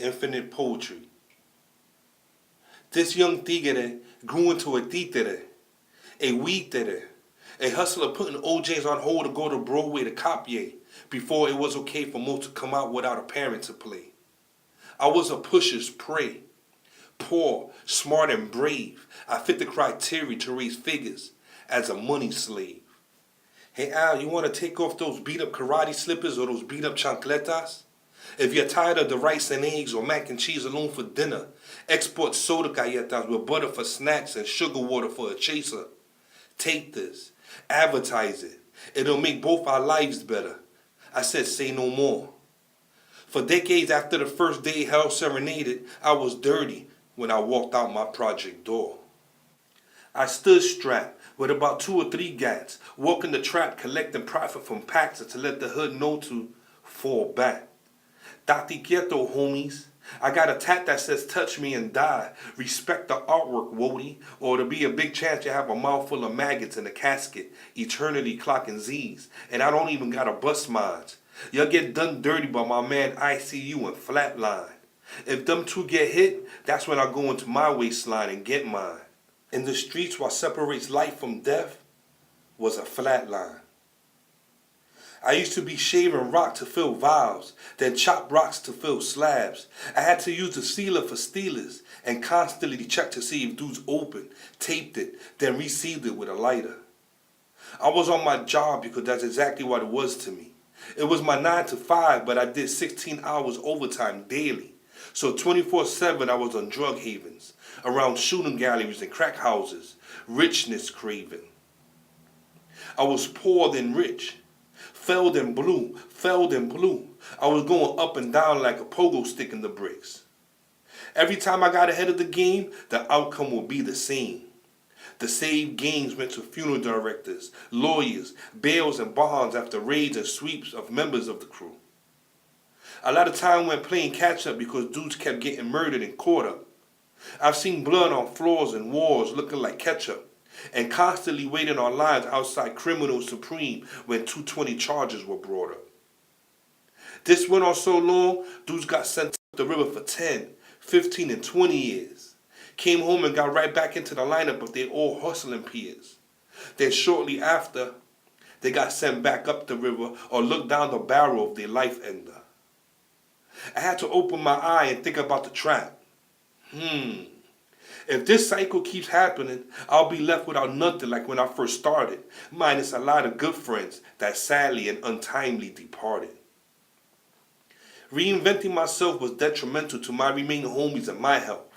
Infinite poetry. This young tigre grew into a títere, a weed-tere, a hustler putting OJs on hold to go to Broadway to copy before it was okay for most to come out without a parent to play. I was a pusher's prey. Poor, smart, and brave, I fit the criteria to raise figures as a money slave. Hey Al, you want to take off those beat-up karate slippers or those beat-up chancletas? If you're tired of the rice and eggs or mac and cheese alone for dinner, export soda galletas with butter for snacks and sugar water for a chaser. Take this. Advertise it. It'll make both our lives better. I said say no more. For decades after the first day hell serenaded, I was dirty when I walked out my project door. I stood strapped with about 2 or 3 gats, walking the trap, collecting profit from packs to let the hood know to fall back. Dati quieto, homies. I got a tat that says touch me and die. Respect the artwork, Wody, or it'll be a big chance you have a mouthful of maggots in a casket, eternity clocking Z's, and I don't even got a bust mods. You'll get done dirty by my man ICU and Flatline. If them two get hit, that's when I go into my waistline and get mine. In the streets, what separates life from death was a flat line. I used to be shaving rock to fill vials, then chop rocks to fill slabs. I had to use the sealer for stealers and constantly check to see if dudes opened, taped it, then resealed it with a lighter. I was on my job because that's exactly what it was to me. It was my 9 to 5, but I did 16 hours overtime daily. So 24/7 I was on drug havens, around shooting galleries and crack houses, richness craving. I was poor then rich. Felled and blue, felled and blue. I was going up and down like a pogo stick in the bricks. Every time I got ahead of the game, the outcome would be the same. The saved gains went to funeral directors, lawyers, bails and bonds after raids and sweeps of members of the crew. A lot of time went playing catch up because dudes kept getting murdered and caught up. I've seen blood on floors and walls looking like ketchup, and constantly waiting on lines outside Criminal Supreme when 220 charges were brought up. This went on so long, dudes got sent up the river for 10, 15, and 20 years. Came home and got right back into the lineup of their old hustling peers. Then shortly after, they got sent back up the river or looked down the barrel of their life ender. I had to open my eye and think about the trap. If this cycle keeps happening, I'll be left without nothing like when I first started, minus a lot of good friends that sadly and untimely departed. Reinventing myself was detrimental to my remaining homies and my health.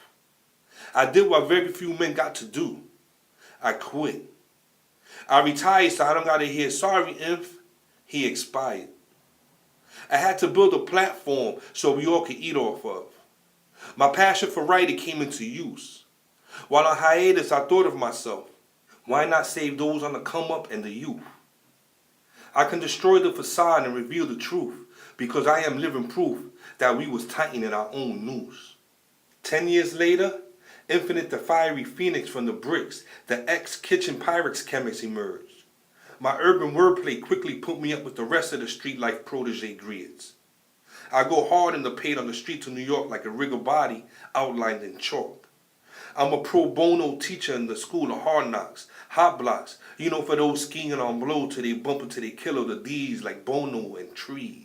I did what very few men got to do. I quit. I retired so I don't gotta hear, sorry, Inf, he expired. I had to build a platform so we all could eat off of. My passion for writing came into use. While on hiatus, I thought of myself, why not save those on the come up and the youth? I can destroy the facade and reveal the truth because I am living proof that we was tightening our own noose. 10 years later, Infinite the fiery phoenix from the bricks, the ex-kitchen Pyrex chemist emerged. My urban wordplay quickly put me up with the rest of the street life protege grids. I go hard in the paint on the streets of New York like a rigor body outlined in chalk. I'm a pro bono teacher in the school of hard knocks, hot blocks, for those skiing on blow till they bump into they killer the D's like Bono and Tree.